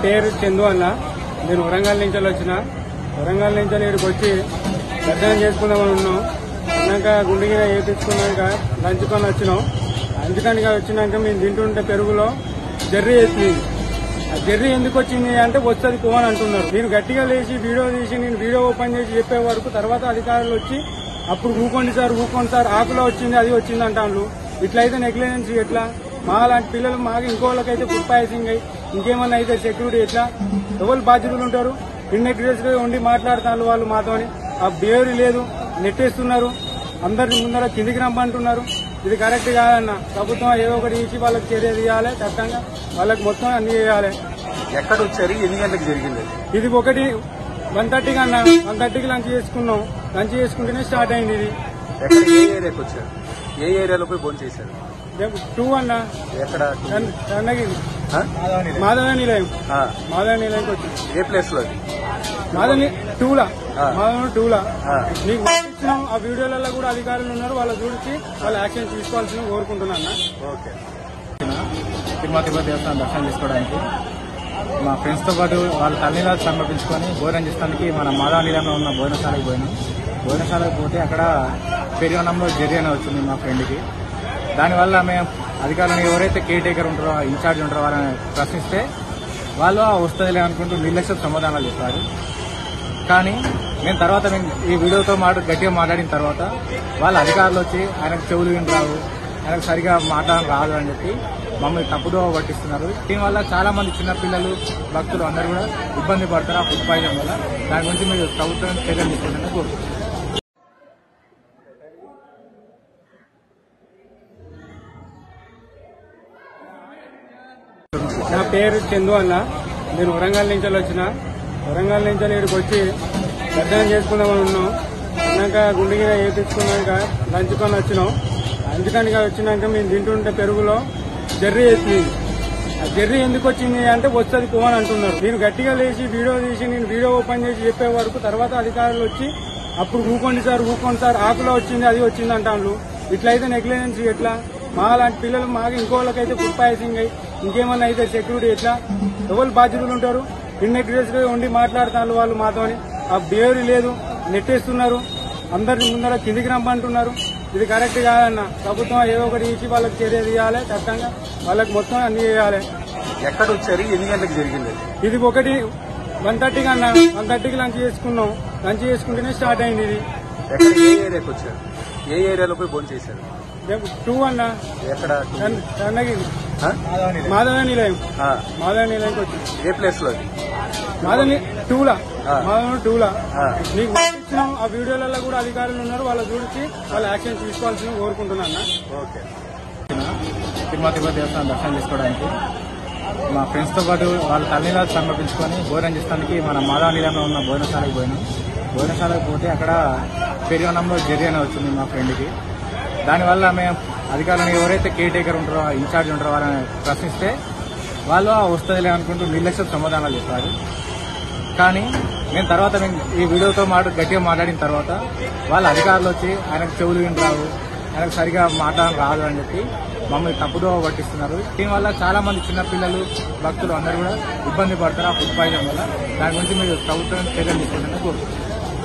పేరు చందు అన్న. నేను వరంగల్ నుంచి వచ్చిన. వరంగల్ నుంచి ఇక్కడికి వచ్చి దర్శనం చేసుకుందామని ఉన్నాం. అన్నాక గుండెగిర వేయించుకున్నాక లంచ్ కొని వచ్చినాం. లంచ్కానికి వచ్చినాక మేము తింటుంటే పెరుగులో జర్రీ వేసింది. ఆ జర్రీ ఎందుకు వచ్చింది అంటే వస్తుంది పోవని అంటున్నారు. నేను గట్టిగా లేచి వీడియో తీసి నేను వీడియో ఓపెన్ చేసి చెప్పే వరకు తర్వాత అధికారులు వచ్చి అప్పుడు ఊకోండి సార్ ఆకులో వచ్చింది అది వచ్చింది అంటాను. ఇట్లయితే నెగ్లిజెన్స్ ఎట్లా? మా లాంటి పిల్లలు మాకు ఇంకోళ్ళకైతే ఫుడ్ పాయిసింగ్ అయ్యి ఇంకేమన్నా అయితే సెక్యూరిటీ ఎట్లా? ఎవరు బాధ్యతలు ఉంటారు? ఇన్నెగ్రెస్ గా ఉండి మాట్లాడుతున్నారు వాళ్ళు మాతోని. ఆ బిహేవియర్ లేదు, నెట్టేస్తున్నారు, అందరి ముందర కిందికి రమ్మంటున్నారు. ఇది కరెక్ట్ కాదన్న. ప్రభుత్వం ఏదో ఒకటి ఇచ్చి వాళ్ళకి చర్య తీయాలి, ఖచ్చితంగా వాళ్ళకి మొత్తం అన్ని చేయాలి. ఎక్కడ వచ్చారు? ఎన్ని గంటలకు జరిగింది? ఇది 1:30కి అన్న. 1:30కి లంచ్ చేసుకున్నాం. లంచ్ చేసుకుంటేనే స్టార్ట్ అయింది. ఇది ఏ ఏరియాకి వచ్చారు? ఏ ఏరియాలో పోయి ఫోన్ చేశారు? 2 అన్న. ఎక్కడ? కన్నగిరి మాధవ నిలయం. మాధవ నిలయంకి వచ్చింది. ఏ ప్లేస్ లో? మాధవ 2లా. మాధవ 2లా. మీకు పంపించినాం. ఆ వీడియోలలో కూడా అధికారులు ఉన్నారు. వాళ్ళ చూసి వాళ్ళ యాక్షన్ తీసుకోవాల్సిన కోరుకుంటున్నా. ఓకే. తిరుమల దేవస్థానం దర్శనం చేసుకోవడానికి మా ఫ్రెండ్స్ తో పాటు వాళ్ళ తల్లిదండ్రులకు సమర్పించుకొని భోజనం చేసడానికి మన మాధవ నిలయంలో ఉన్న భోజనశాలకు పోయినాం. భోజనశాలకు పోతే అక్కడ పెరిగనంలో జర్రీ అని వచ్చింది మా ఫ్రెండ్కి. దానివల్ల మేము అధికారులను ఎవరైతే కేర్ టేకర్ ఉంటారో, ఇన్ఛార్జ్ ఉంటారో వాళ్ళని ప్రశ్నిస్తే వాళ్ళు వస్తుందిలే అనుకుంటూ నిర్లక్ష్య సమాధానాలు చెప్తారు. కానీ మేము తర్వాత ఈ వీడియోతో గట్టిగా మాట్లాడిన తర్వాత వాళ్ళ అధికారులు వచ్చి ఆయనకు చెవులు విని రావు, ఆయనకు సరిగా మాట్లాడడం రాదు అని చెప్పి మమ్మల్ని తప్పుదో పట్టిస్తున్నారు. దీనివల్ల చాలా మంది చిన్నపిల్లలు, భక్తులు అందరూ కూడా ఇబ్బంది పడతారు ఆ ఫుడ్ పాయిజన్ వల్ల. దాని గురించి మీరు ప్రభుత్వం చర్యలు తీసుకుంటారని కోరుకుంటున్నారు. నా పేరు చందు అన్న. నేను వరంగల్ నుంచి వచ్చిన. వరంగల్ నుంచి ఇక్కడికి వచ్చి దర్శనం చేసుకుందామని ఉన్నాం. అన్నాక గుండెగిర వేయించుకున్నాక లంచ్ కొని వచ్చినాం. లంచ్కానికి వచ్చినాక మేము తింటుంటే పెరుగులో జర్రీ వేసింది. ఆ జర్రీ ఎందుకు వచ్చింది అంటే వస్తుంది పోవని అంటున్నారు. నేను గట్టిగా లేచి వీడియో తీసి నేను వీడియో ఓపెన్ చేసి చెప్పే వరకు తర్వాత అధికారులు వచ్చి అప్పుడు ఊకోండి సార్ ఆకులో వచ్చింది అది వచ్చింది అంటాను. ఇట్లయితే నెగ్లిజెన్స్ ఎట్లా? మా లాంటి పిల్లలు మాకు ఇంకోళ్ళకైతే ఫుడ్ పాయిసింగ్ అయ్యి ఇంకేమన్నా అయితే సెక్యూరిటీ ఎట్లా? ఎవరు బాధ్యతలు ఉంటారు? ఇన్నెగ్రెస్ గా ఉండి మాట్లాడుతున్నారు వాళ్ళు మాతోని. ఆ బిహేవియర్ లేదు, నెట్టేస్తున్నారు, అందరి ముందర కిందికి రమ్మంటున్నారు. ఇది కరెక్ట్ కాదన్న. ప్రభుత్వం ఏదో ఒకటి ఇచ్చి వాళ్ళకి చర్య తీయాలి, ఖచ్చితంగా వాళ్ళకి మొత్తం అన్ని చేయాలి. ఎక్కడ వచ్చారు? ఎన్ని గంటలకు జరిగింది? ఇది 1:30కి అన్న. 1:30కి లంచ్ చేసుకున్నాం. లంచ్ చేసుకుంటేనే స్టార్ట్ అయింది. ఇది ఏ ఏరియాకి వచ్చారు? ఏ ఏరియాలో పోయి ఫోన్ చేశారు? 2 అన్న. ఎక్కడ? కన్నగిరి మాధవ నిలయం. మాధవ నిలయంకి వచ్చింది. ఏ ప్లేస్ లో? మాధవ 2లా. మాధవ 2లా. మీకు పంపించినాం. ఆ వీడియోలలో కూడా అధికారులు ఉన్నారు. వాళ్ళ చూసి వాళ్ళ యాక్షన్ తీసుకోవాల్సిన కోరుకుంటున్నా. ఓకే. తిరుమల దేవస్థానం దర్శనం చేసుకోవడానికి మా ఫ్రెండ్స్ తో పాటు వాళ్ళ తల్లిదండ్రులకు సమర్పించుకొని భోజనం చేసడానికి మన మాధవ నిలయంలో ఉన్న భోజనశాలకు పోయినాం. భోజనశాలకు పోతే అక్కడ పెరిగనంలో జర్రీ అని వచ్చింది మా ఫ్రెండ్కి. దానివల్ల మేము అధికారులను ఎవరైతే కేర్ టేకర్ ఉంటారో, ఇన్ఛార్జ్ ఉంటారో వాళ్ళని ప్రశ్నిస్తే వాళ్ళు వస్తుందిలే అనుకుంటూ నిర్లక్ష్య సమాధానాలు చెప్తారు. కానీ మేము తర్వాత ఈ వీడియోతో గట్టిగా మాట్లాడిన తర్వాత వాళ్ళ అధికారులు వచ్చి ఆయనకు చెవులు విని రావు, ఆయనకు సరిగా మాట్లాడడం రాదు అని చెప్పి మమ్మల్ని తప్పుదో పట్టిస్తున్నారు. దీనివల్ల చాలా మంది చిన్నపిల్లలు, భక్తులు అందరూ కూడా ఇబ్బంది పడతారు ఆ ఫుడ్ పాయిజన్ వల్ల. దాని గురించి మీరు ప్రభుత్వం చర్యలు తీసుకుంటారని కోరుకుంటున్నారు.